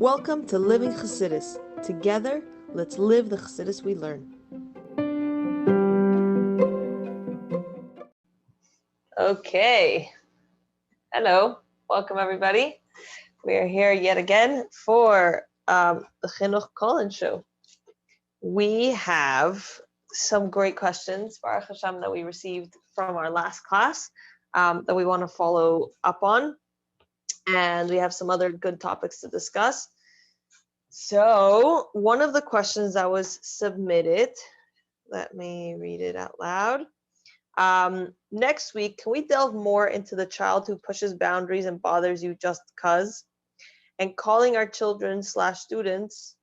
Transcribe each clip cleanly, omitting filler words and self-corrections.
Welcome to Living Chassidus. Together, let's live the Chassidus we learn. Okay. Hello. Welcome, everybody. We are here yet again for the Chinuch call-in show. We have some great questions, Baruch Hashem, that we received from our last class that we want to follow up on. And we have some other good topics to discuss. So one of the questions that was submitted, let me read it out loud. Next week, can we delve more into the child who pushes boundaries and bothers you just cause, and calling our children/students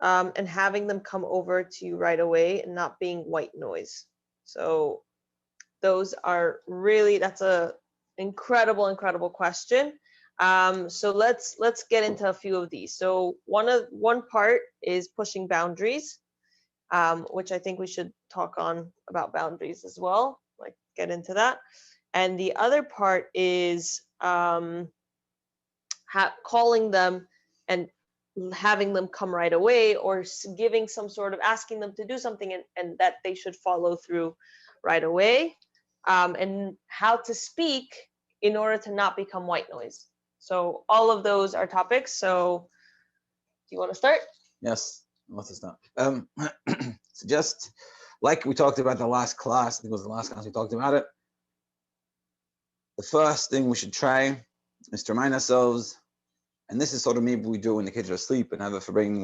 and having them come over to you right away and not being white noise? So those are really, that's a incredible question. So let's get into a few of these. So one part is pushing boundaries, which I think we should talk on about boundaries as well, like get into that. And the other part is calling them and having them come right away, or giving some sort of, asking them to do something and that they should follow through right away, and how to speak in order to not become white noise. So all of those are topics. So do you want to start? Yes, let's start. So just like we talked about the last class, I think it was the last class we talked about it. The first thing we should try is to remind ourselves, and this is sort of maybe we do when the kids are asleep and have a farbrengen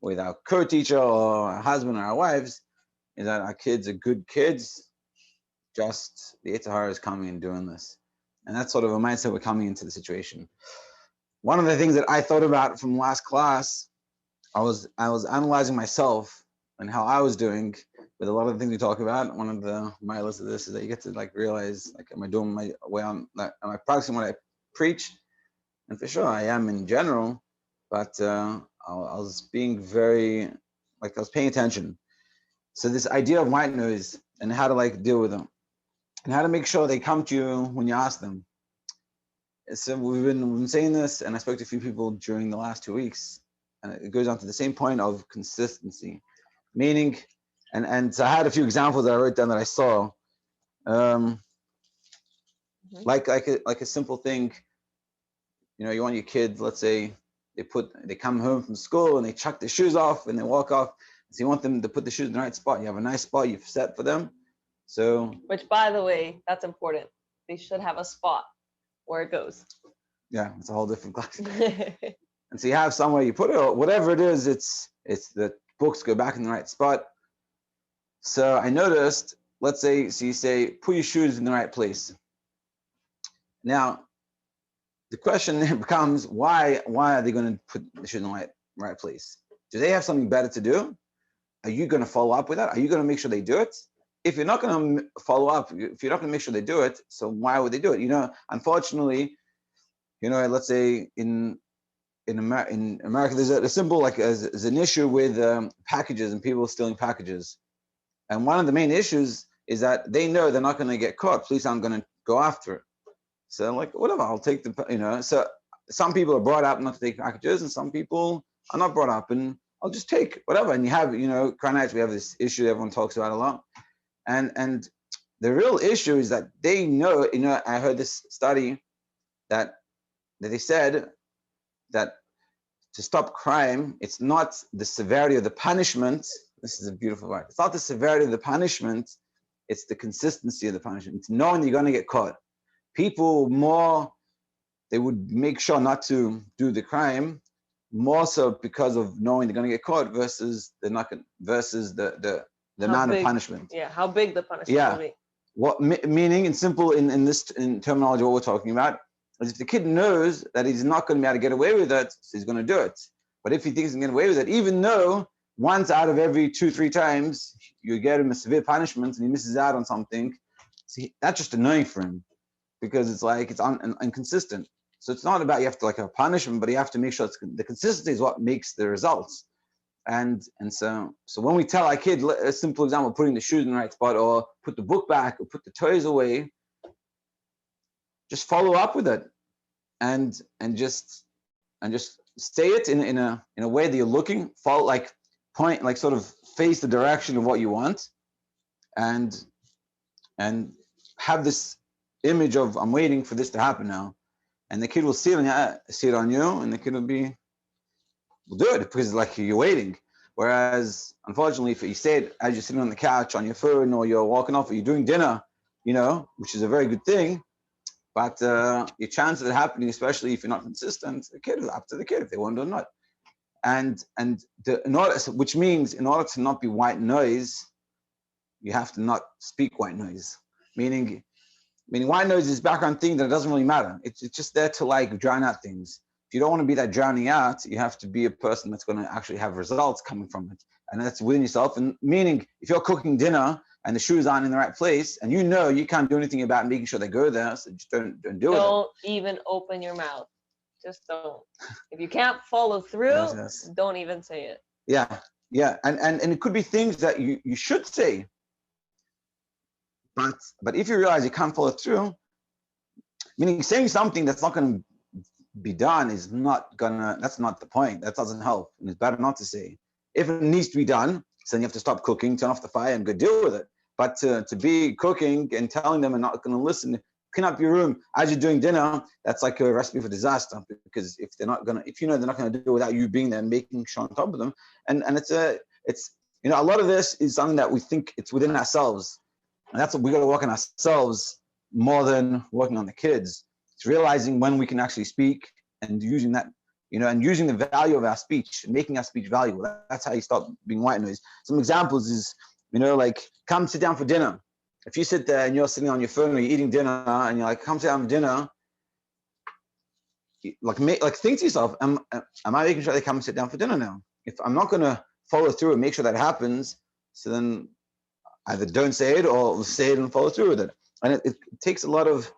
with our co-teacher or our husband or our wives, is that our kids are good kids. Just the Yetzer Hara is coming and doing this. And that's sort of a mindset we're coming into the situation. One of the things that I thought about from last class, I was analyzing myself and how I was doing with a lot of the things we talk about. One of the miles of this is that you get to like realize, like, am I doing my way on, like, am I practicing what I preach? And for sure I am in general, but I was being very, like, I was paying attention. So this idea of white noise and how to like deal with them, and how to make sure they come to you when you ask them. So we've been saying this, and I spoke to a few people during the last 2 weeks, and it goes on to the same point of consistency, meaning, and so I had a few examples that I wrote down that I saw, like a simple thing. You know, you want your kids, let's say they come home from school and they chuck their shoes off and they walk off. So you want them to put the shoes in the right spot. You have a nice spot you've set for them. So, which, by the way, that's important. They should have a spot where it goes. Yeah, it's a whole different class. And so you have somewhere you put it, or whatever it is, it's the books go back in the right spot. So I noticed, let's say, so you say, put your shoes in the right place. Now, the question then becomes, why are they going to put the shoes in the right place? Do they have something better to do? Are you going to follow up with that? Are you going to make sure they do it? If you're not going to follow up, if you're not going to make sure they do it, so why would they do it? You know, unfortunately, you know, let's say in America, there's a simple, like, there's an issue with packages and people stealing packages. And one of the main issues is that they know they're not going to get caught. Police aren't going to go after it. So I'm like, whatever, I'll take the, you know, so some people are brought up not to take packages and some people are not brought up, and I'll just take whatever. And you have, you know, we have this issue everyone talks about a lot. And the real issue is that they know, you know, I heard this study that they said that to stop crime, it's not the severity of the punishment. This is a beautiful word. It's not the severity of the punishment, it's the consistency of the punishment. It's knowing you're going to get caught. People more, they would make sure not to do the crime, more so because of knowing they're going to get caught versus they're not going, versus the amount of punishment. Yeah, how big the punishment will be. What meaning, in simple, in terminology, what we're talking about is if the kid knows that he's not going to be able to get away with it, so he's going to do it. But if he thinks he can get away with it, even though once out of every 2-3 times you get him a severe punishment and he misses out on something, see, that's just annoying for him because it's like it's inconsistent. So it's not about you have to like a punishment, but you have to make sure the consistency is what makes the results. And so when we tell our kid, a simple example, putting the shoes in the right spot, or put the book back, or put the toys away, just follow up with it, and just say it in a way that you're looking, follow, like point, like sort of face the direction of what you want, and have this image of I'm waiting for this to happen now, and the kid will see it on you, and the kid will do it because like you're waiting. Whereas unfortunately, if you say it as you're sitting on the couch on your phone, or you're walking off, or you're doing dinner, which is a very good thing, but your chance of it happening, especially if you're not consistent, the kid is up to the kid if they want it or not. Which means in order to not be white noise, you have to not speak white noise. Meaning white noise is background thing that doesn't really matter. It's just there to like drown out things. If you don't want to be that drowning out, you have to be a person that's going to actually have results coming from it, and that's within yourself. And meaning, if you're cooking dinner and the shoes aren't in the right place, and you can't do anything about making sure they go there, so just don't do it. Don't even open your mouth. Just don't. If you can't follow through, yes. Don't even say it. Yeah, and it could be things that you should say, but if you realize you can't follow through, meaning saying something that's not going to be done that's not the point. That doesn't help, and it's better not to say. If it needs to be done, so then you have to stop cooking, turn off the fire, and go deal with it. But to be cooking and telling them and not going to listen, clean up your room as you're doing dinner, that's like a recipe for disaster, because if they're not gonna do it without you being there and making sure on top of them, and it's a lot of this is something that we think it's within ourselves, and that's what we got to work on ourselves more than working on the kids. It's realizing when we can actually speak and using that, and using the value of our speech and making our speech valuable. That's how you stop being white noise. Some examples is, like, come sit down for dinner. If you sit there and you're sitting on your phone or you're eating dinner and you're like, come sit down for dinner, think to yourself, am I making sure they come and sit down for dinner now? If I'm not going to follow through and make sure that happens, so then either don't say it or say it and follow through with it. And it takes a lot of,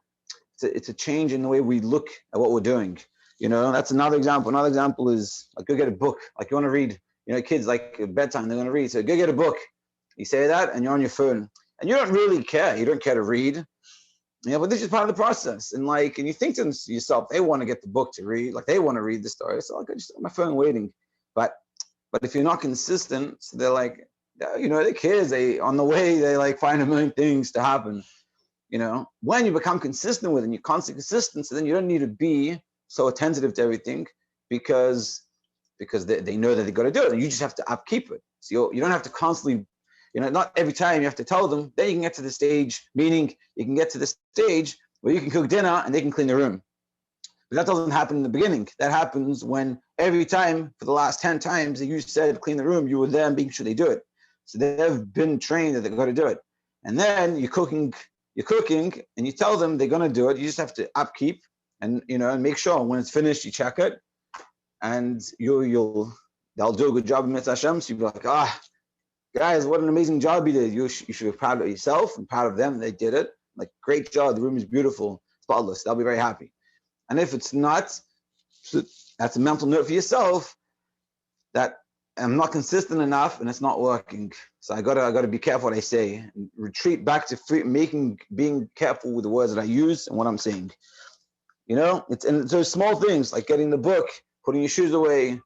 it's a change in the way we look at what we're doing. That's another example. Another example is like, go get a book. Like, you want to read, kids like at bedtime, they're going to read. So go get a book. You say that and you're on your phone and you don't really care. You don't care to read. But this is part of the process. And you think to yourself, they want to get the book to read. Like, they want to read the story. So I'm just on my phone waiting. But if you're not consistent, so they're like, the kids, on the way, they find a million things to happen. When you become consistent with it and you're constantly consistent, so then you don't need to be so attentive to everything because they know that they got to do it. And you just have to upkeep it. So you don't have to constantly, not every time you have to tell them. Then you can get to the stage, meaning you can get to the stage where you can cook dinner and they can clean the room. But that doesn't happen in the beginning. That happens when every time for the last 10 times that you said clean the room, you were there making sure they do it. So they've been trained that they've got to do it. And then you're cooking and you tell them they're going to do it. You just have to upkeep and make sure when it's finished, you check it, and they'll do a good job in Mitzvah Hashem. So you'll be like, guys, what an amazing job you did. You should be proud of yourself and proud of them. They did it. Like, great job. The room is beautiful, spotless. They'll be very happy. And if it's not, that's a mental note for yourself that I'm not consistent enough and it's not working. So I gotta be careful what I say and retreat back to being careful with the words that I use and what I'm saying. It's those small things like getting the book, putting your shoes away.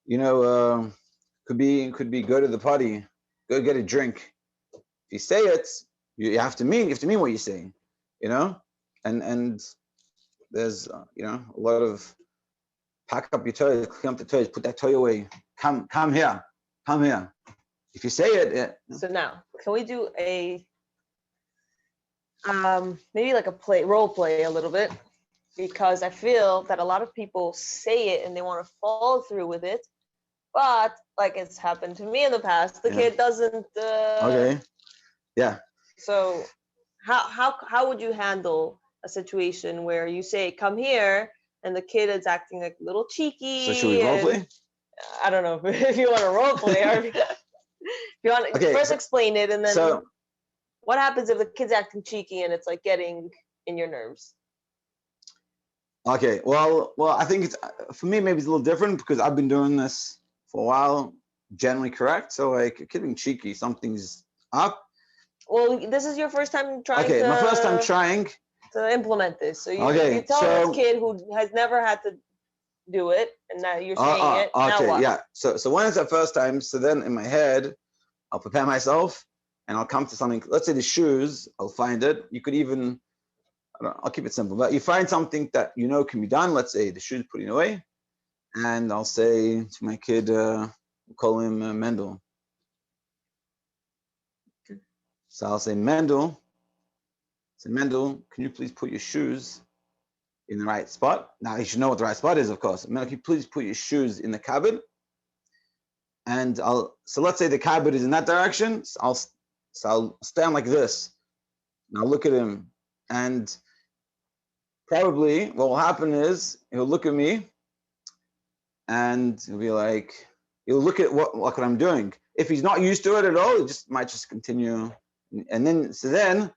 Could be go to the party, go get a drink. If you say it, you have to mean what you're saying. And there's a lot of pack up your toys, clean up the toys, put that toy away. Come here. If you say it. So now, can we do a maybe like role play a little bit? Because I feel that a lot of people say it and they want to follow through with it, but like it's happened to me in the past, the kid doesn't. Okay. Yeah. So how would you handle a situation where you say come here and the kid is acting like a little cheeky? So should we role play? I don't know if you want to role play or if you want to first explain it, and then what happens if the kid's acting cheeky and it's like getting in your nerves? Okay, well, I think it's, for me, maybe it's a little different because I've been doing this for a while, generally correct. So like, kid being cheeky, something's up. Well, this is your first time trying my first time trying to implement this. So you tell this kid who has never had to do it, and now you're saying it. Now Okay, what? yeah. So when it's the first time, so then in my head, I'll prepare myself and I'll come to something. Let's say the shoes, I'll find it. You could even, I'll keep it simple, but you find something that you know can be done. Let's say the shoes putting away. And I'll say to my kid, we'll call him Mendel. So I'll say, Mendel, can you please put your shoes in the right spot? Now you should know what the right spot is, of course. Mendel, can you please put your shoes in the cupboard? And so let's say the cupboard is in that direction. So I'll stand like this. And I'll look at him. And probably what will happen is he'll look at me and he'll be like, he'll look at what I'm doing. If he's not used to it at all, he might just continue. And then, if I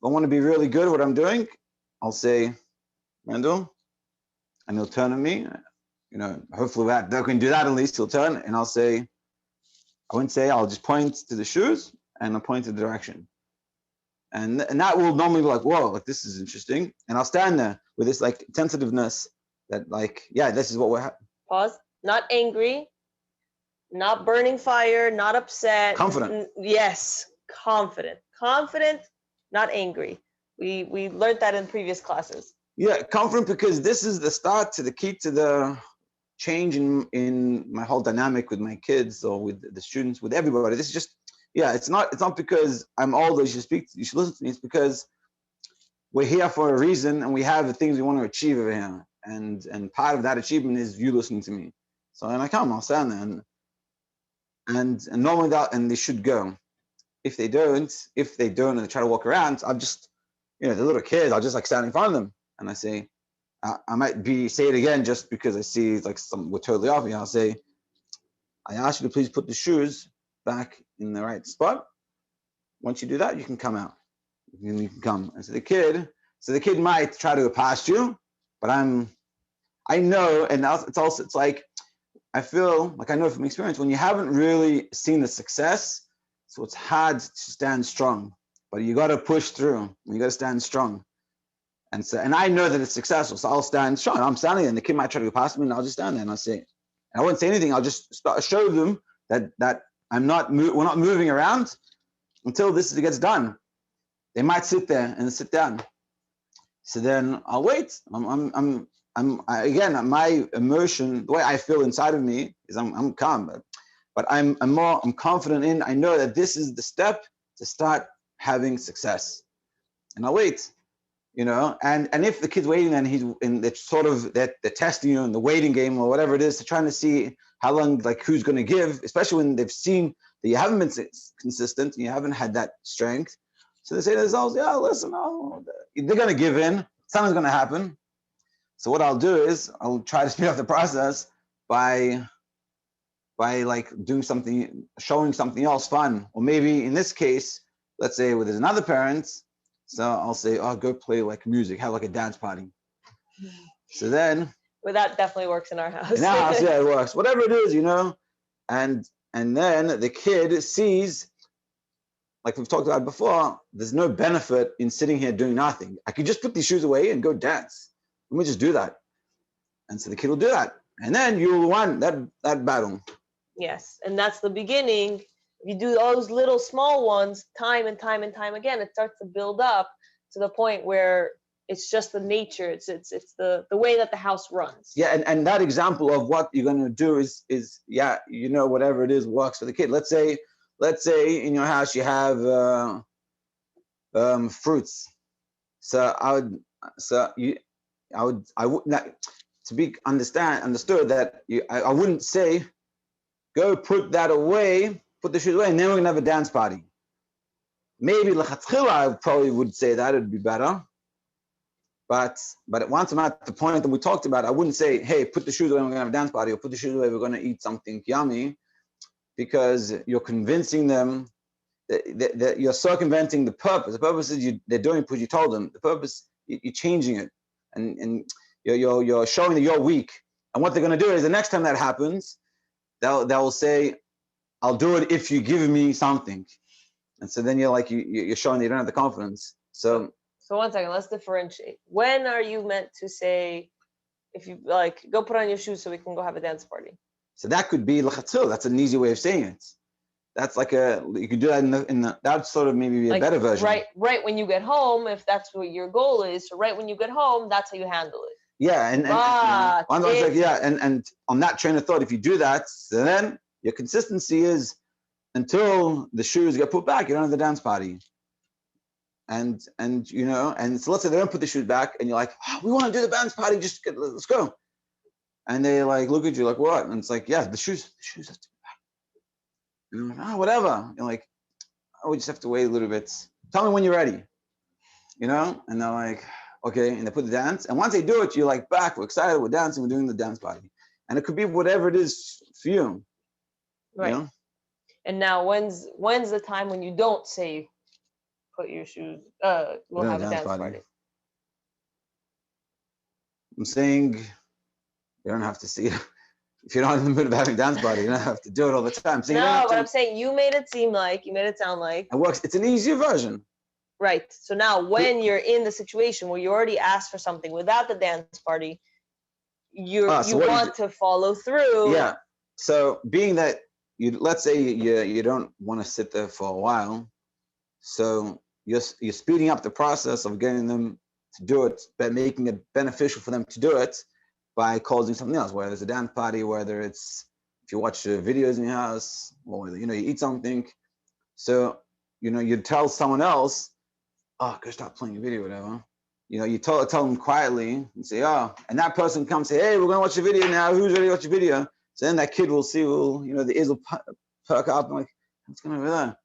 want to be really good at what I'm doing, I'll say, Mendel, and he'll turn at me. Hopefully they can do that at least. He'll turn, and I'll say, I'll just point to the shoes, and I'll point to the direction. And that will normally be like, whoa, like this is interesting. And I'll stand there with this like tentativeness that like, yeah, this is what we're Pause. Not angry, not burning fire, not upset. Confident. Yes, confident. Confident, not angry. We learned that in previous classes. Yeah, confident, because this is the start to the key to the change in my whole dynamic with my kids or with the students, with everybody. This is just, yeah, it's not because I'm older, you should listen to me. It's because we're here for a reason and we have the things we want to achieve over here. And part of that achievement is you listening to me. So then I'll stand there and normally and they should go. If they don't and they try to walk around, I'm just, the little kids, I'll just like stand in front of them and I say, I might say it again just because I see like we're totally off. I'll say, I ask you to please put the shoes back in the right spot. Once you do that, you can come out. You can come. And so the kid might try to go past you, but I know, and it's like, I feel like I know from experience, when you haven't really seen the success, so it's hard to stand strong, but you got to push through. You got to stand strong. And I know that it's successful, so I'll stand strong. I'm standing there, and the kid might try to go past me, and I'll just stand there and I'll say, and I won't say anything. I'll just show them that we're not moving around until this gets done. They might sit there and sit down. So then I'll wait. Again, my emotion, the way I feel inside of me is I'm calm, but I'm confident in. I know that this is the step to start having success, and I'll wait. And if the kid's waiting and it's sort of that they're testing you in the waiting game or whatever it is, they're trying to see how long, like who's going to give, especially when they've seen that you haven't been consistent and you haven't had that strength. So they say to themselves, yeah, listen, they're going to give in. Something's going to happen. So what I'll do is I'll try to speed up the process by like doing something, showing something else fun. Or maybe in this case, let's say there's another parent, so I'll say, go play like music, have like a dance party. So then, well, that definitely works in our house. In our house, yeah, it works. Whatever it is, and then the kid sees, like we've talked about before, there's no benefit in sitting here doing nothing. I could just put these shoes away and go dance. Let me just do that. And so the kid will do that. And then you'll win that battle. Yes, and that's the beginning. If you do those little small ones time and time and time again, it starts to build up to the point where it's just the nature. It's the way that the house runs. Yeah, and that example of what you're going to do is whatever it is works for the kid. Let's say in your house you have fruits. So I would not, to be understood that I wouldn't say go put that away, put the shoes away, and then we're gonna have a dance party. Maybe lechatchila I probably would say that it'd be better. But once I'm at the point that we talked about, I wouldn't say, hey, put the shoes away, we're gonna have a dance party, or put the shoes away, we're gonna eat something yummy, because you're convincing them that you're circumventing the purpose. The purpose is they're doing what you told them. The purpose, you're changing it, and you're showing that you're weak. And what they're gonna do is the next time that happens, they'll say, I'll do it if you give me something. And so then you're showing that you don't have the confidence. So 1 second, let's differentiate. When are you meant to say, if you like, go put on your shoes so we can go have a dance party. So that could be l'chatzil. That's an easy way of saying it. That's like you could do that in the that's sort of maybe a Like, better version. Right when you get home, if that's what your goal is. So right when you get home, that's how you handle it. Yeah, and on that train of thought, if you do that, so then your consistency is until the shoes get put back, you don't have the dance party. And so let's say they don't put the shoes back, and you're like, oh, we want to do the dance party, let's go. And they like look at you like, what? And it's like, yeah, the shoes have to be back. And I'm like, oh, whatever. You're like, oh, we just have to wait a little bit. Tell me when you're ready. And they're like, okay, and they put the dance. And once they do it, you're like, back, we're excited, we're dancing, we're doing the dance party. And it could be whatever it is for you. Right. And now when's the time when you don't say put your shoes, we'll have a dance party? I'm saying you don't have to see it. If you're not in the mood of having a dance party, you don't have to do it all the time. So but I'm saying you made it sound like it works. It's an easier version. Right. So now when you're in the situation where you already asked for something without the dance party, you want to follow through. Yeah. So being that let's say you don't want to sit there for a while, so you're speeding up the process of getting them to do it, but making it beneficial for them to do it by causing something else, whether it's a dance party, whether it's if you watch videos in your house, or whether you eat something. So you tell someone else, oh, go stop playing a video, whatever. You tell them quietly and say, oh, and that person comes and say, hey, we're gonna watch a video now. Who's ready to watch a video? So then that kid will see, the ears will perk up and like, what's going on over there?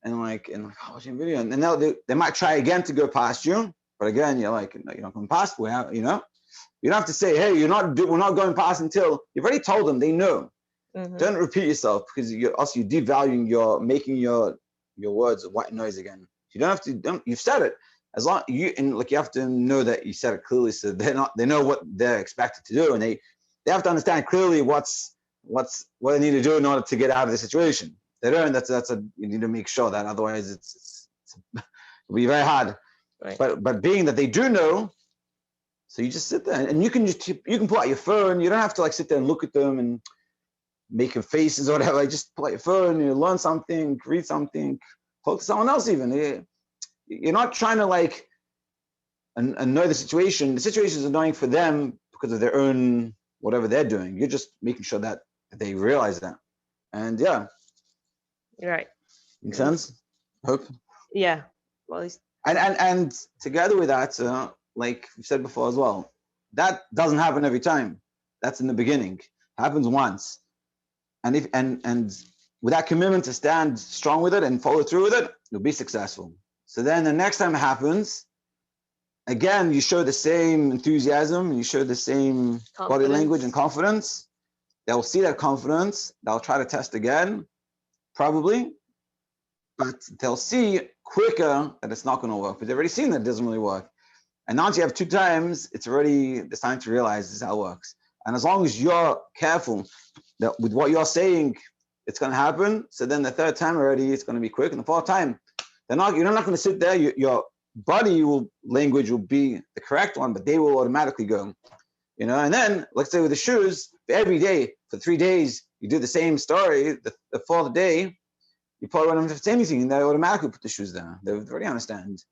And oh, watching a video, and then they might try again to go past you, but again, you're like, no, you're not going past. You don't have to say, hey, we're not going past until you've already told them. They know. Mm-hmm. Don't repeat yourself because you're devaluing making your words a white noise again. You don't have to. You've said it. As long you have to know that you said it clearly, so they know what they're expected to do, and they have to understand clearly what they need to do in order to get out of the situation. They don't. You need to make sure that otherwise it'll be very hard. Right. But being that they do know, so you just sit there and you can pull out your phone. You don't have to sit there and look at them and make faces or whatever. Just pull out your phone. You learn something, read something, talk to someone else even. You're not trying to annoy the situation. The situation is annoying for them because of their own whatever they're doing. You're just making sure that they realize that. And yeah. Right. Make sense? Hope. Yeah. Well, at least. And together with that, like we said before as well, that doesn't happen every time. That's in the beginning. It happens once. And with that commitment to stand strong with it and follow through with it, you'll be successful. So then the next time it happens, again, you show the same enthusiasm, you show the same body language and confidence. They'll see that confidence. They'll try to test again, probably. But they'll see quicker that it's not going to work. But they've already seen that it doesn't really work. And once you have 2 times, it's time to realize this is how it works. And as long as you're careful that with what you're saying, it's going to happen. So then the 3rd time already, it's going to be quick. And the 4th time, you're not going to sit there. Your body language will be the correct one, but they will automatically go. And then let's say with the shoes, every day for 3 days, you do the same story. The 4th day, you probably won't have to say anything, and they automatically put the shoes there. They already understand,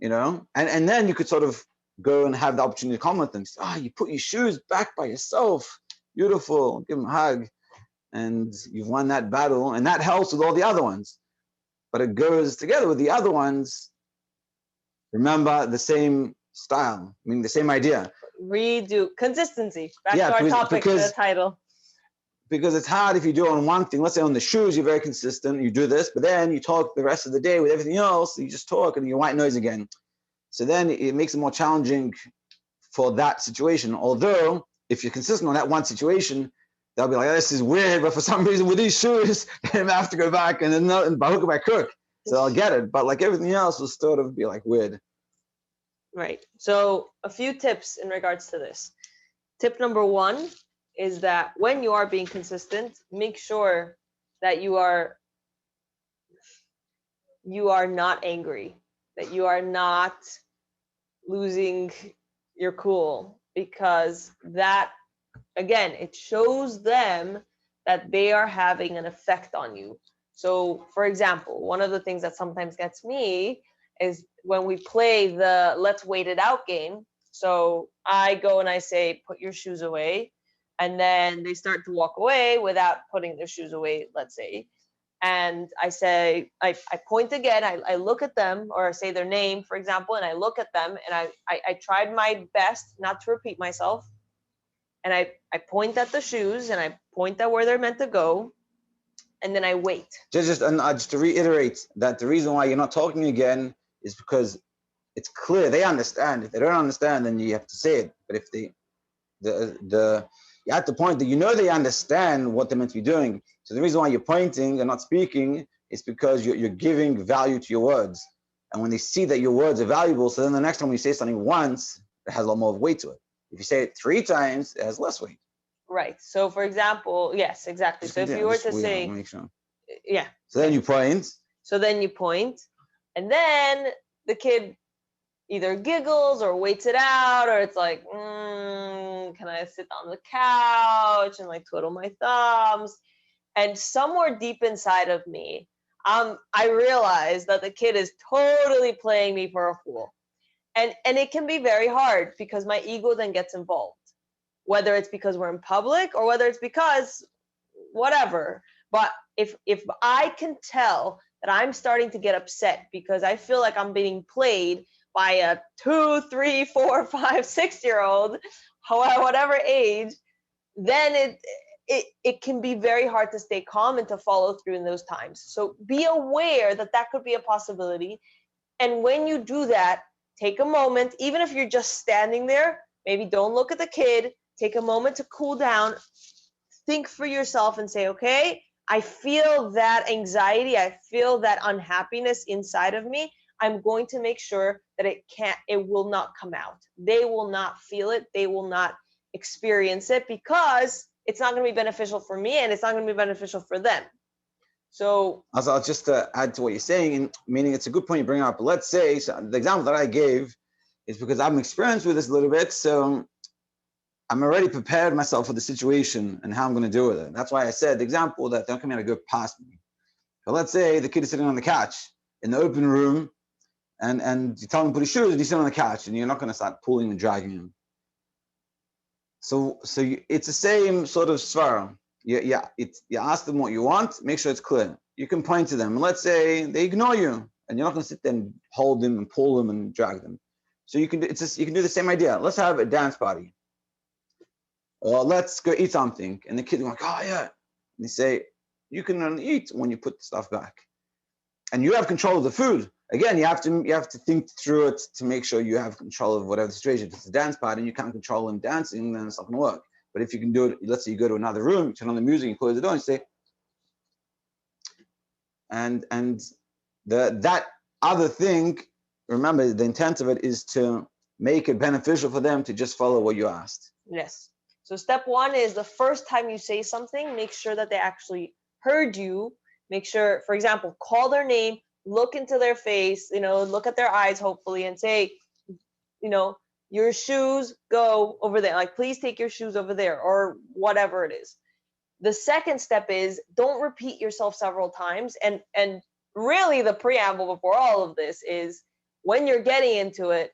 And then you could sort of go and have the opportunity to comment them. Oh, you put your shoes back by yourself. Beautiful. Give them a hug. And you've won that battle. And that helps with all the other ones. But it goes together with the other ones. Remember the same style, the same idea. Redo consistency. Back to our topic, the title. Because it's hard if you do on one thing. Let's say on the shoes, you're very consistent. You do this, but then you talk the rest of the day with everything else. You just talk and you white noise again. So then it makes it more challenging for that situation. Although if you're consistent on that one situation, they'll be like, oh, this is weird, but for some reason with these shoes, I have to go back and by hook or by crook. So I'll get it. But everything else will sort of be weird. Right. So a few tips in regards to this. Tip number 1 is that when you are being consistent, make sure that you are not angry, that you are not losing your cool, because that, again, it shows them that they are having an effect on you. So, for example, one of the things that sometimes gets me is when we play the let's wait it out game. So I go and I say, put your shoes away. And then they start to walk away without putting their shoes away, let's say. And I say, I point again, I look at them, or I say their name, for example, and I look at them, and I tried my best not to repeat myself. And I point at the shoes, and I point at where they're meant to go, and then I wait. Just to reiterate that the reason why you're not talking again is because it's clear they understand. If they don't understand, then you have to say it. But if you're at the point that you know they understand what they're meant to be doing. So the reason why you're pointing and not speaking is because you're giving value to your words. And when they see that your words are valuable, so then the next time you say something once, it has a lot more weight to it. If you say it 3 times, it has less weight. Right. So, for example, yes, exactly. So if you were to say, yeah. So then you point. So then you point, and then the kid either giggles or waits it out, or it's like, can I sit on the couch and like twiddle my thumbs? And somewhere deep inside of me, I realize that the kid is totally playing me for a fool. And it can be very hard because my ego then gets involved, whether it's because we're in public or whether it's because whatever. But if I can tell that I'm starting to get upset because I feel like I'm being played by a 2, 3, 4, 5, 6-year-old, whatever age, then it can be very hard to stay calm and to follow through in those times. So be aware that that could be a possibility. And when you do that, take a moment, even if you're just standing there, maybe don't look at the kid, take a moment to cool down, think for yourself and say, okay, I feel that anxiety, I feel that unhappiness inside of me. I'm going to make sure that it will not come out. They will not feel it. They will not experience it because it's not going to be beneficial for me and it's not going to be beneficial for them. So I'll just add to what you're saying, meaning it's a good point you bring up. Let's say, so the example that I gave is because I'm experienced with this a little bit, so I'm already prepared myself for the situation and how I'm going to deal with it. That's why I said the example that they're coming to go past me. But let's say the kid is sitting on the couch in the open room, and you tell him to put his shoes, and he's sitting on the couch, and you're not going to start pulling and dragging him. So it's the same sort of svara. You ask them what you want, make sure it's clear. You can point to them, and let's say they ignore you, and you're not going to sit there and hold them and pull them and drag them. So you can do the same idea. Let's have a dance party, or let's go eat something, and the kids are like, oh yeah, and they say you can only eat when you put the stuff back, and you have control of the food. Again, you have to think through it to make sure you have control of whatever the situation. If it's a dance party and you can't control them dancing, then it's not going to work. But if you can do it, let's say you go to another room, you turn on the music, you close the door, and you say, and that other thing, remember, the intent of it is to make it beneficial for them to just follow what you asked. Yes. So step 1 is the first time you say something, make sure that they actually heard you. Make sure, for example, call their name, look into their face, look at their eyes, hopefully, and say, your shoes go over there. Like, please take your shoes over there, or whatever it is. The second step is don't repeat yourself several times. And really the preamble before all of this is when you're getting into it,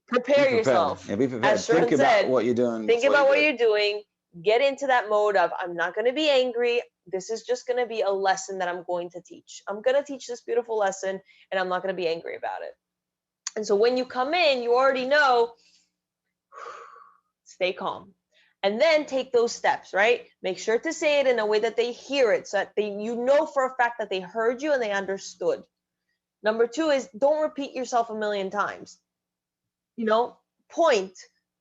prepare yourself. Yeah, be prepared. As Sharon think said, about what you're doing. Think about what you're doing. Get into that mode of, I'm not going to be angry. This is just going to be a lesson that I'm going to teach. I'm going to teach this beautiful lesson, and I'm not going to be angry about it. And so when you come in, you already know, stay calm. And then take those steps, right? Make sure to say it in a way that they hear it, so that you know for a fact that they heard you and they understood. Number 2 is don't repeat yourself a million times. Point,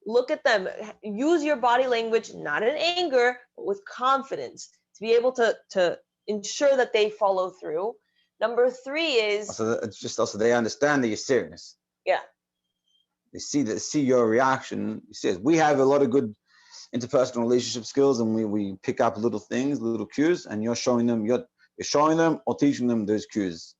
look at them, use your body language, not in anger, but with confidence, to be able to ensure that they follow through. Number 3 is it's just also they understand that you're serious. Yeah. They see your reaction. You see, we have a lot of good interpersonal relationship skills, and we pick up little things, little cues, and you're showing them or teaching them those cues.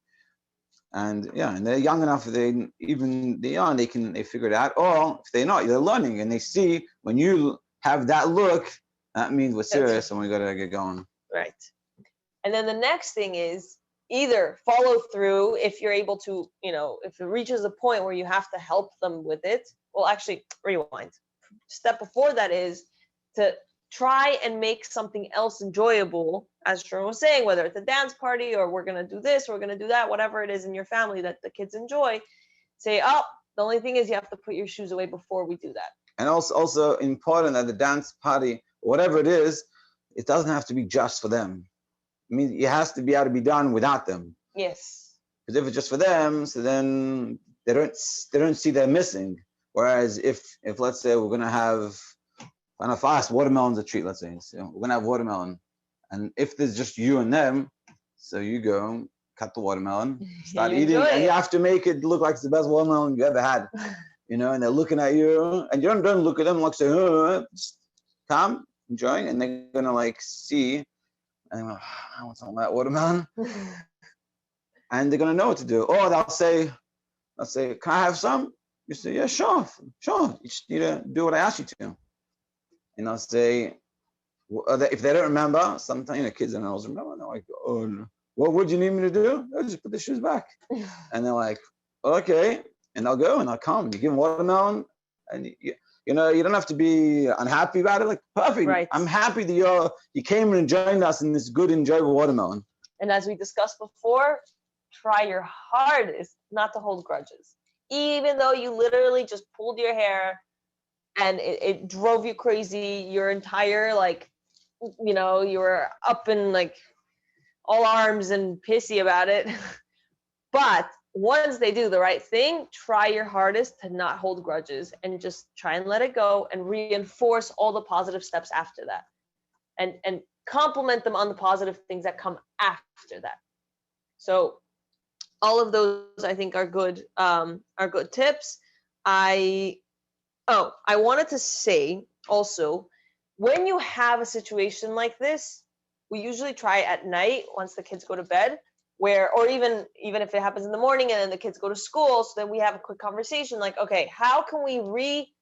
And yeah, and they're young enough, they figure it out. Or if they're not, they're learning and they see when you have that look, that means we're serious and we gotta get going. Right. And then the next thing is either follow through if you're able to, if it reaches a point where you have to help them with it. Well, actually, rewind. Step before that is to try and make something else enjoyable, as Sharon was saying, whether it's a dance party or we're going to do this, we're going to do that, whatever it is in your family that the kids enjoy. Say, oh, the only thing is you have to put your shoes away before we do that. And also important at the dance party, whatever it is, it doesn't have to be just for them. I mean, it has to be able to be done without them. Yes. Because if it's just for them, so then they don't see they're missing. Whereas if let's say we're gonna have kind of fast watermelon's a treat, let's say, so we're gonna have watermelon, and if there's just you and them, so you go cut the watermelon, start eating, and you have to make it look like it's the best watermelon you ever had, and they're looking at you, and you don't look at them like say, just calm, enjoying, and they're gonna like see. And I want some of that watermelon. And they're gonna know what to do. Or they'll say, can I have some? You say, yeah, sure. You just need to do what I asked you to. And I'll say, if they don't remember, sometimes kids don't always remember. And they're like, oh, what would you need me to do? I'll just put the shoes back. And they're like, okay. And they'll go and they'll come. You give them watermelon, and you don't have to be unhappy about it. Like, perfect. Right. I'm happy that you came and joined us in this good, enjoyable watermelon. And as we discussed before, try your hardest not to hold grudges. Even though you literally just pulled your hair and it drove you crazy, your entire, you were up in, all arms and pissy about it. But once they do the right thing, try your hardest to not hold grudges and just try and let it go and reinforce all the positive steps after that. And compliment them on the positive things that come after that. So all of those, I think, are good tips. I wanted to say also, when you have a situation like this, we usually try at night once the kids go to bed, or even if it happens in the morning and then the kids go to school, so then we have a quick conversation like, okay, how can we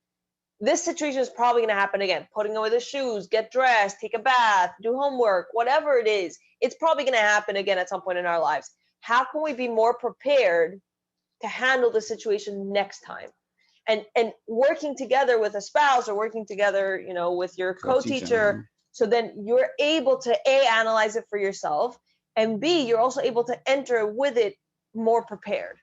this situation is probably going to happen again. Putting away the shoes, get dressed, take a bath, do homework, whatever it is, it's probably going to happen again at some point in our lives. How can we be more prepared to handle the situation next time? And working together with a spouse or working together, with your co-teacher, so then you're able to A, analyze it for yourself, and B, you're also able to enter with it more prepared.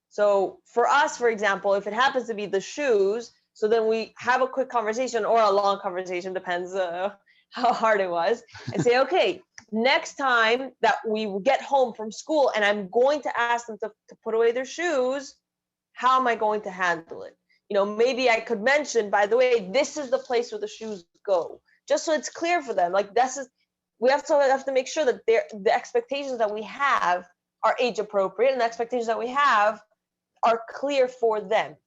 So for us, for example, if it happens to be the shoes, so then we have a quick conversation or a long conversation, depends how hard it was, and say, okay, next time that we get home from school and I'm going to ask them to put away their shoes, how am I going to handle it? Maybe I could mention, by the way, this is the place where the shoes go, just so it's clear for them. We have to make sure that the expectations that we have are age appropriate and the expectations that we have are clear for them.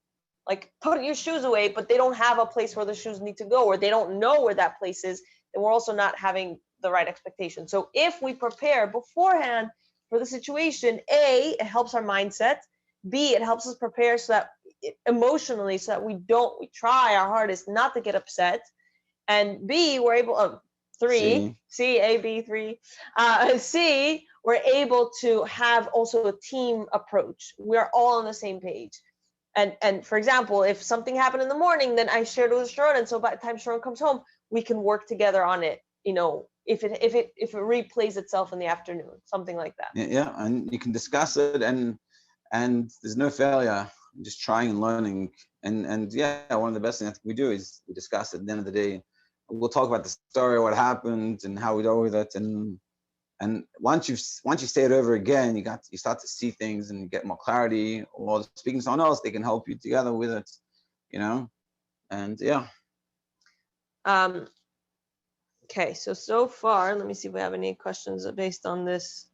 Like, put your shoes away, but they don't have a place where the shoes need to go, or they don't know where that place is, then we're also not having the right expectation. So if we prepare beforehand for the situation, A, it helps our mindset. B, it helps us prepare emotionally, so that we try our hardest not to get upset. And B, we're able, C, A, B, 3. C, we're able to have also a team approach. We're all on the same page. And for example, if something happened in the morning, then I shared it with Sharon, and so by the time Sharon comes home, we can work together on it. If it replays itself in the afternoon, something like that. Yeah, and you can discuss it, and there's no failure. Just trying and learning, and yeah, one of the best things we do is we discuss it. At the end of the day, we'll talk about the story, what happened, and how we dealt with it, and once you say it over again, you start to see things and get more clarity. Or speaking to someone else, they can help you together with it, and yeah. Okay, so far, let me see if we have any questions based on this.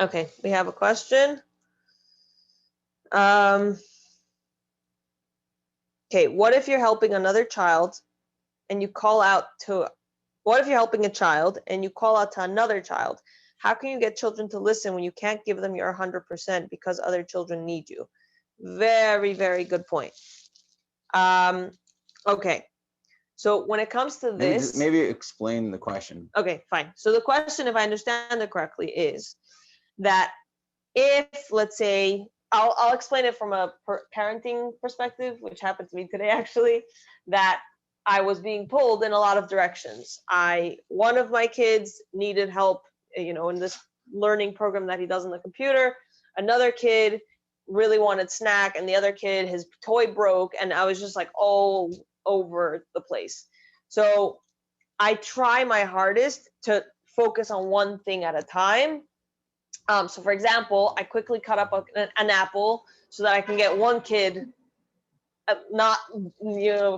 Okay, we have a question. Okay, what if you're helping another child and you call out to, what if you're helping a child and you call out to another child? How can you get children to listen when you can't give them your 100% because other children need you? Very, very good point. Okay. So when it comes to this, maybe explain the question. Okay, fine. So the question, if I understand it correctly, is that if, let's say, I'll explain it from a parenting perspective, which happened to me today actually, that I was being pulled in a lot of directions. One of my kids needed help, in this learning program that he does on the computer. Another kid really wanted snack, and the other kid, his toy broke, and I was just like all over the place. So I try my hardest to focus on one thing at a time. So for example, I quickly cut up an apple so that I can get one kid not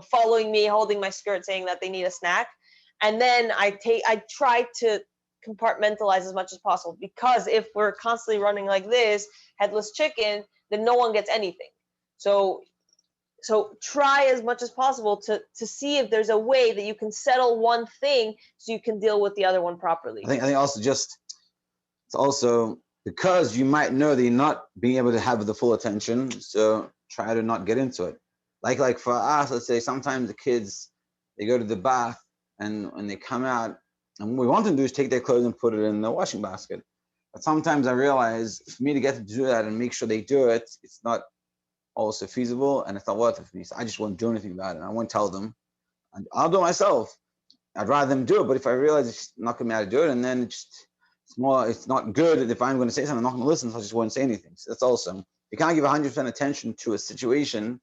following me, holding my skirt, saying that they need a snack. And then I try to compartmentalize as much as possible, because if we're constantly running like this, headless chicken, then no one gets anything. So try as much as possible to see if there's a way that you can settle one thing so you can deal with the other one properly. I think also it's also because you might know that you're not being able to have the full attention, so try to not get into it. Like for us, let's say sometimes the kids, they go to the bath and when they come out, and what we want them to do is take their clothes and put it in the washing basket. But sometimes I realize for me to get them to do that and make sure they do it, it's not also feasible and it's not worth it for me. So I just won't do anything about it. I won't tell them. And I'll do it myself. I'd rather them do it, but if I realize it's not going to be able to do it, and then it's not good. If I'm going to say something, I'm not going to listen, so I just won't say anything. So that's awesome. You can't give 100% attention to a situation,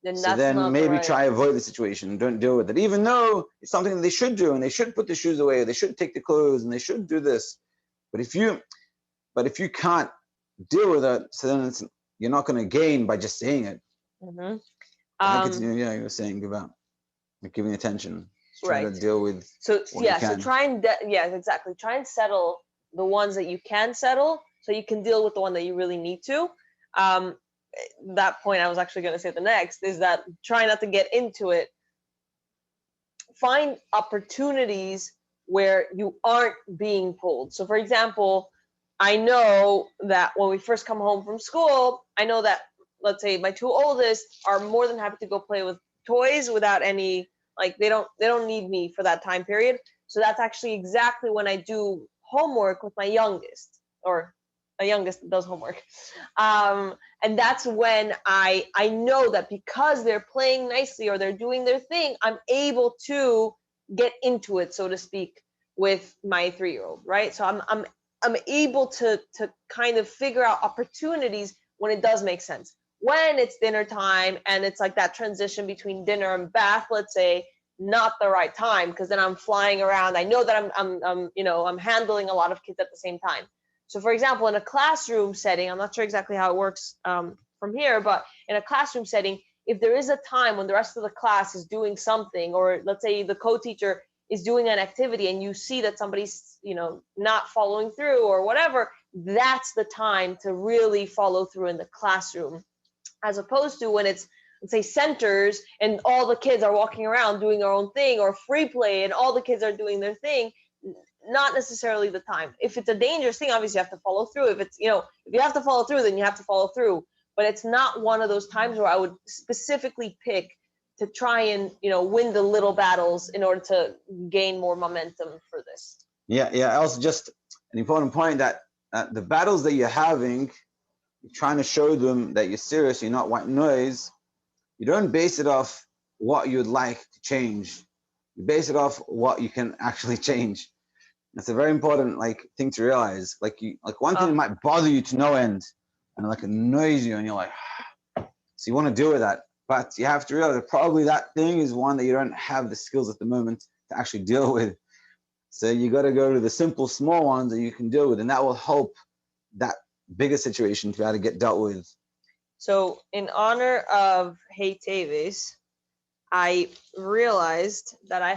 then maybe try avoid the situation. Don't deal with it, even though it's something that they should do, and they should put the shoes away, or they should take the clothes, and they should do this. But if you can't deal with it, so then you're not going to gain by just saying it. Mm-hmm. I think you were saying about giving attention. Try to deal with try and exactly. Try and settle the ones that you can settle, so you can deal with the one that you really need to. That point I was actually going to say the next is that try not to get into it. Find opportunities where you aren't being pulled. So for example, I know that when we first come home from school, I know that, let's say, my two oldest are more than happy to go play with toys without any, like, they don't need me for that time period. So that's actually exactly when I do homework with my youngest, or a youngest that does homework. And that's when I know that because they're playing nicely or they're doing their thing, I'm able to get into it, so to speak, with my 3-year-old, right? So I'm able to kind of figure out opportunities when it does make sense. When it's dinner time and it's like that transition between dinner and bath, let's say, not the right time, because then I'm flying around. I know that I'm handling a lot of kids at the same time. So for example, in a classroom setting, I'm not sure exactly how it works from here, but in a classroom setting, if there is a time when the rest of the class is doing something, or let's say the co-teacher is doing an activity and you see that somebody's, not following through or whatever, that's the time to really follow through in the classroom, as opposed to when it's, let's say, centers and all the kids are walking around doing their own thing, or free play and all the kids are doing their thing. Not necessarily the time. If it's a dangerous thing, obviously you have to follow through. If it's, if you have to follow through, then you have to follow through. But it's not one of those times where I would specifically pick to try and, win the little battles in order to gain more momentum for this. Yeah. Also, just an important point that the battles that you're having, you're trying to show them that you're serious, you're not white noise. You don't base it off what you'd like to change. You base it off what you can actually change. That's a very important thing to realize. One thing that might bother you to no end and annoys you, and you're like, so you want to deal with that. But you have to realize that probably that thing is one that you don't have the skills at the moment to actually deal with. So you got to go to the simple, small ones that you can deal with, and that will help that bigger situation to be able to get dealt with. So in honor of Hey Tavis, I realized that I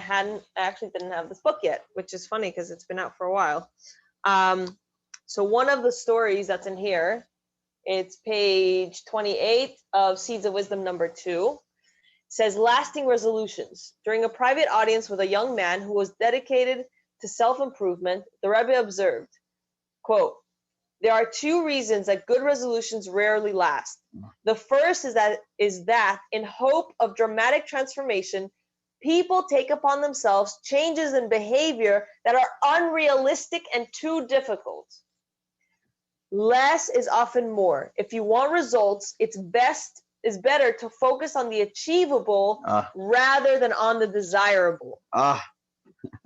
actually didn't have this book yet, which is funny because it's been out for a while. So one of the stories that's in here, it's page 28 of Seeds of Wisdom number 2, says, lasting resolutions. During a private audience with a young man who was dedicated to self-improvement, the Rebbe observed, quote, there are two reasons that good resolutions rarely last. The first is that in hope of dramatic transformation, people take upon themselves changes in behavior that are unrealistic and too difficult. Less is often more. If you want results, it's better to focus on the achievable rather than on the desirable.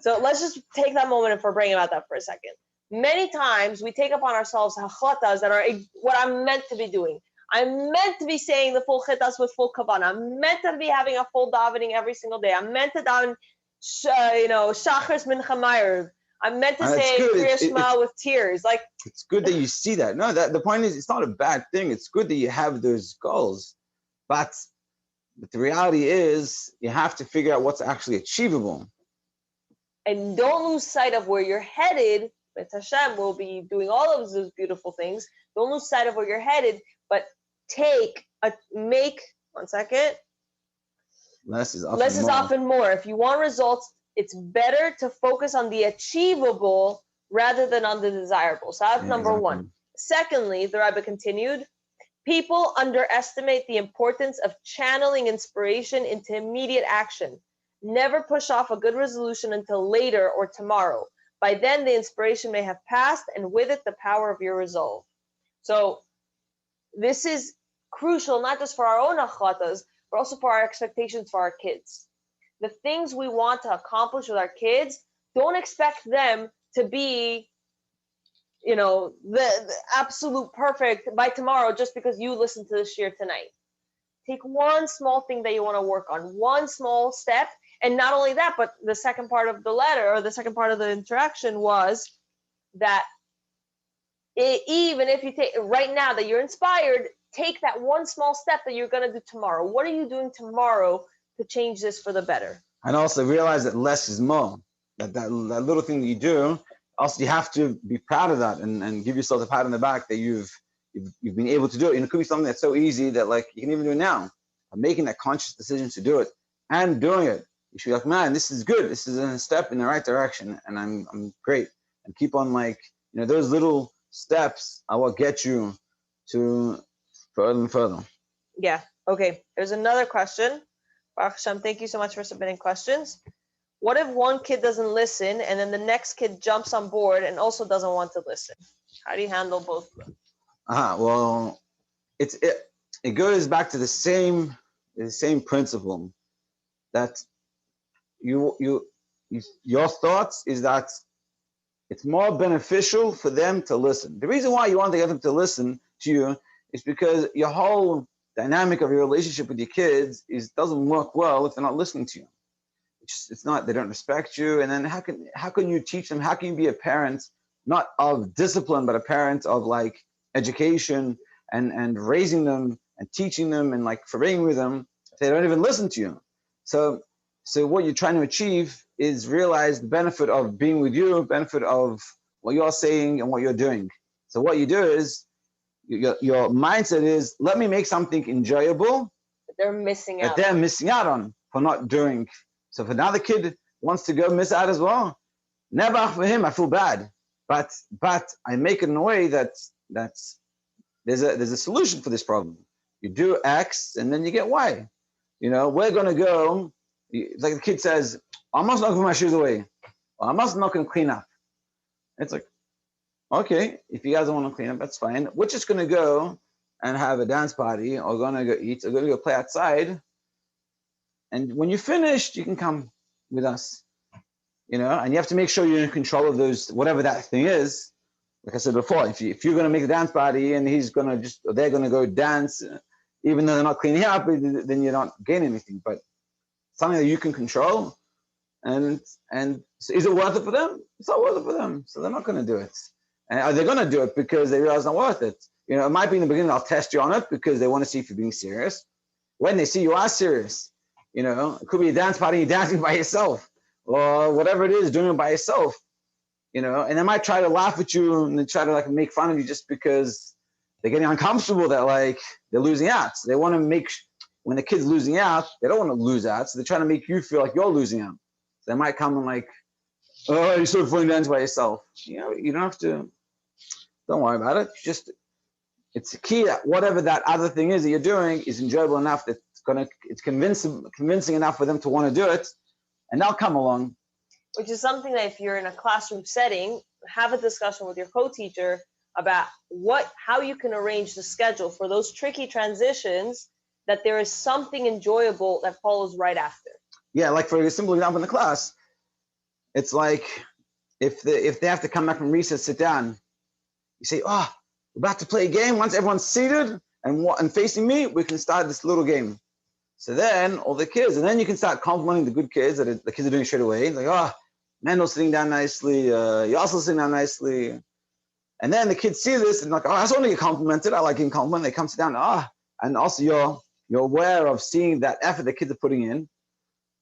So let's just take that moment and bring about that for a second. Many times we take upon ourselves hachotas that are what I'm meant to be doing. I'm meant to be saying the full chitas with full kavanah. I'm meant to be having a full davening every single day. I'm meant to daven, shachris mincha ma'ariv. I'm meant to say Kriya Shema with tears. Like, it's good that you see that. No, the point is, it's not a bad thing. It's good that you have those goals, but the reality is you have to figure out what's actually achievable. And don't lose sight of where you're headed. But Hashem will be doing all of those beautiful things. Don't lose sight of where you're headed, but one second. Less is often more. If you want results, it's better to focus on the achievable rather than on the desirable. So that's number one. Secondly, the Rebbe continued, people underestimate the importance of channeling inspiration into immediate action. Never push off a good resolution until later or tomorrow. By then, the inspiration may have passed, and with it, the power of your resolve. So this is crucial, not just for our own achatas, but also for our expectations for our kids. The things we want to accomplish with our kids, don't expect them to be, the absolute perfect by tomorrow just because you listen to the shir tonight. Take one small thing that you want to work on, one small step. And not only that, but the second part of the letter or the second part of the interaction was that even if you take right now that you're inspired, take that one small step that you're going to do tomorrow. What are you doing tomorrow to change this for the better? And also realize that less is more. That little thing that you do, also you have to be proud of that and give yourself a pat on the back that you've been able to do it. And it could be something that's so easy that like you can even do it now. I'm making that conscious decision to do it and doing it. You should be like, man, this is good. This is a step in the right direction, and I'm great. And keep on those little steps are what get you to further and further. Yeah. Okay. There's another question. Baruch Hashem, thank you so much for submitting questions. What if one kid doesn't listen and then the next kid jumps on board and also doesn't want to listen? How do you handle both of them? Well, it goes back to the same principle that your thoughts is that it's more beneficial for them to listen. The reason why you want to get them to listen to you is because your whole dynamic of your relationship with your kids doesn't work well if they're not listening to you. They don't respect you. And then how can you teach them? How can you be a parent, not of discipline, but a parent of like education and raising them and teaching them and like forbearing with them if they don't even listen to you? So what you're trying to achieve is realize the benefit of being with you, benefit of what you're saying and what you're doing. So what you do is your mindset is, let me make something enjoyable that they're missing out on for not doing. So if another kid wants to go miss out as well, never for him, I feel bad. But I make it in a way that there's a solution for this problem. You do X and then you get Y. We're gonna go. Like the kid says, I must not put my shoes away. Or I must not clean up. It's like, okay, if you guys don't want to clean up, that's fine. We're just going to go and have a dance party or going to go eat or going to go play outside. And when you're finished, you can come with us, and you have to make sure you're in control of those, whatever that thing is. Like I said before, if you're going to make a dance party and they're going to go dance, even though they're not cleaning up, then you're not gaining anything. But something that you can control, and so is it worth it for them? It's not worth it for them, so they're not going to do it. And are they going to do it because they realize it's not worth it? It might be in the beginning they'll test you on it because they want to see if you're being serious. When they see you are serious, it could be a dance party, you're dancing by yourself, or whatever it is, doing it by yourself, and they might try to laugh at you and they try to make fun of you just because they're getting uncomfortable that they're losing out. So they want to make when the kid's losing out, they don't want to lose out, so they're trying to make you feel like you're losing out. So they might come and oh, you're so fun dance by yourself. You don't have to. Don't worry about it. It's key that whatever that other thing is that you're doing is enjoyable enough that it's convincing enough for them to want to do it, and they'll come along. Which is something that if you're in a classroom setting, have a discussion with your co-teacher about how you can arrange the schedule for those tricky transitions, that there is something enjoyable that follows right after. Yeah, like for a simple example in the class, it's like if they have to come back from recess, sit down, you say, oh, we're about to play a game. Once everyone's seated and facing me, we can start this little game. So then all the kids, and then you can start complimenting the good kids that the kids are doing straight away. Like, oh, Mendel's sitting down nicely, you're also sitting down nicely. And then the kids see this and like, oh, I just want to get complimented. I like getting complimented. They come sit down, and also you're aware of seeing that effort the kids are putting in.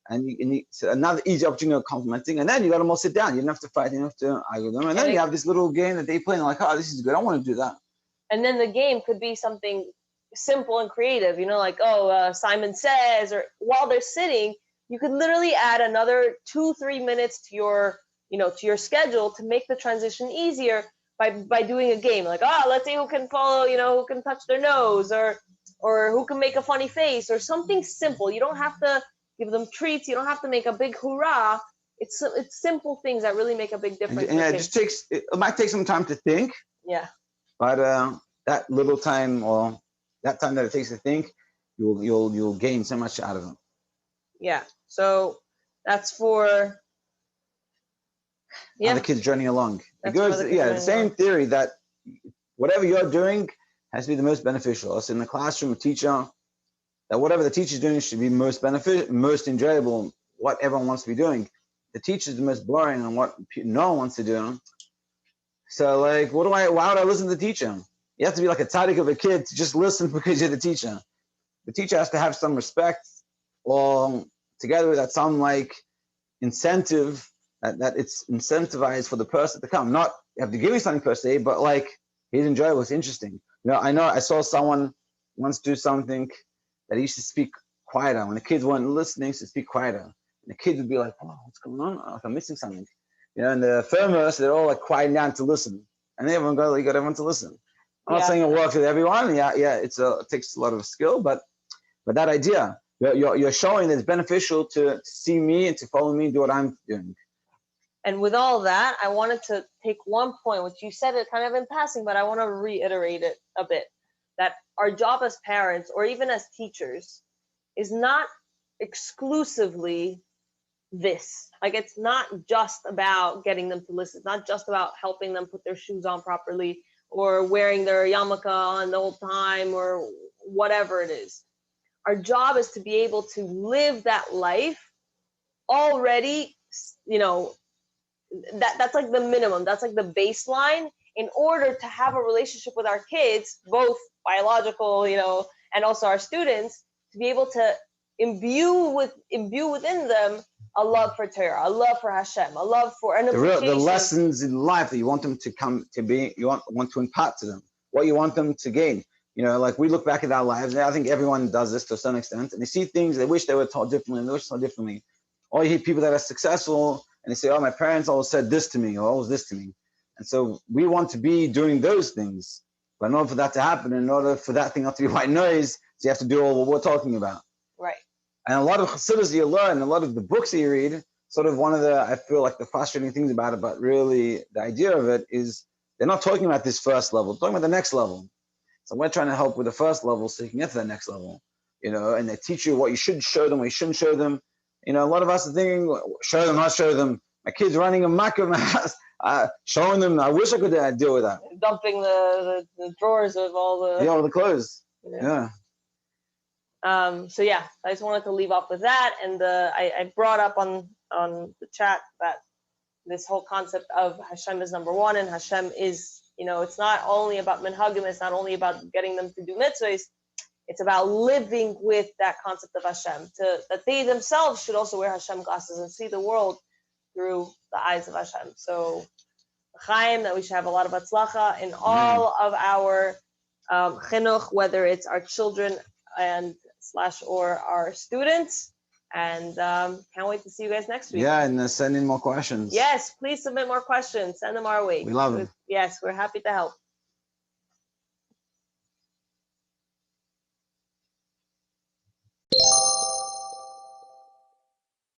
And so another easy opportunity of complimenting, and then you got them all sit down. You don't have to fight, you don't have to argue with them. And then you have this little game that they play, and they're like, oh, this is good. I want to do that. And then the game could be something simple and creative, like, Simon Says, or while they're sitting, you could literally add another 2-3 minutes to your schedule to make the transition easier by doing a game. Like, let's see who can follow, who can touch their nose, or who can make a funny face, or something simple. You don't have to give them treats. You don't have to make a big hurrah. It's simple things that really make a big difference. And it might take some time to think. Yeah. But that little time, or that time that it takes to think, you'll gain so much out of them. Yeah. So that's for other kids journeying along. Because the same theory that whatever you're doing has to be the most beneficial. So in the classroom, a teacher, that whatever the teacher's doing should be most beneficial, most enjoyable, what everyone wants to be doing. The teacher's the most boring on what no one wants to do. So like, why would I listen to the teacher? You have to be like a tzaddik of a kid to just listen because you're the teacher. The teacher has to have some respect, or together with that some like incentive, that it's incentivized for the person to come. Not you have to give me something per se, but like he's enjoyable, it's interesting. I saw someone once do something that he used to speak quieter. When the kids weren't listening, he used to speak quieter. And the kids would be like, oh, what's going on? Like, I'm missing something. And the firmers, they're all like quieting down to listen. And everyone got everyone to listen. I'm not saying it works with everyone. Yeah, it takes a lot of skill, but that idea, you're showing that it's beneficial to see me and to follow me, do what I'm doing. And with all that, I wanted to take one point, which you said it kind of in passing, but I want to reiterate it a bit, that our job as parents, or even as teachers, is not exclusively this. Like, it's not just about getting them to listen. It's not just about helping them put their shoes on properly, or wearing their yarmulke on the whole time, or whatever it is. Our job is to be able to live that life already, that's like the minimum. That's like the baseline in order to have a relationship with our kids, both biological, and also our students, to be able to imbue within them a love for Torah, a love for Hashem, a love for an appreciation. The lessons in life that you want them to come to be, you want to impart to them, what you want them to gain. Like we look back at our lives, and I think everyone does this to a certain extent, and they see things they wish they were taught differently, and they wish taught differently. Or you hear people that are successful, and they say, oh, my parents always said this to me, or always this to me. And so we want to be doing those things. But in order for that to happen, in order for that thing not to be white noise, so you have to do all what we're talking about. Right. And a lot of chassidus you learn, a lot of the books that you read, sort of one of I feel like the frustrating things about it, but really the idea of it is they're not talking about this first level, they're talking about the next level. So we're trying to help with the first level so you can get to the next level, and they teach you what you should show them, what you shouldn't show them. A lot of us are thinking, show them, not show them. My kid's running a muck in my house, showing them, I wish I could deal with that. Dumping the drawers of all the clothes. Yeah. So yeah, I just wanted to leave off with that. And I brought up on the chat that this whole concept of Hashem is number one, and Hashem is, it's not only about minhagim, it's not only about getting them to do mitzvahs, it's about living with that concept of Hashem, that they themselves should also wear Hashem glasses and see the world through the eyes of Hashem. So, Chaim, that we should have a lot of atzlacha in all of our chinuch, whether it's our children or our students. And can't wait to see you guys next week. Yeah, and send in more questions. Yes, please submit more questions. Send them our way. We love them. Yes, we're happy to help.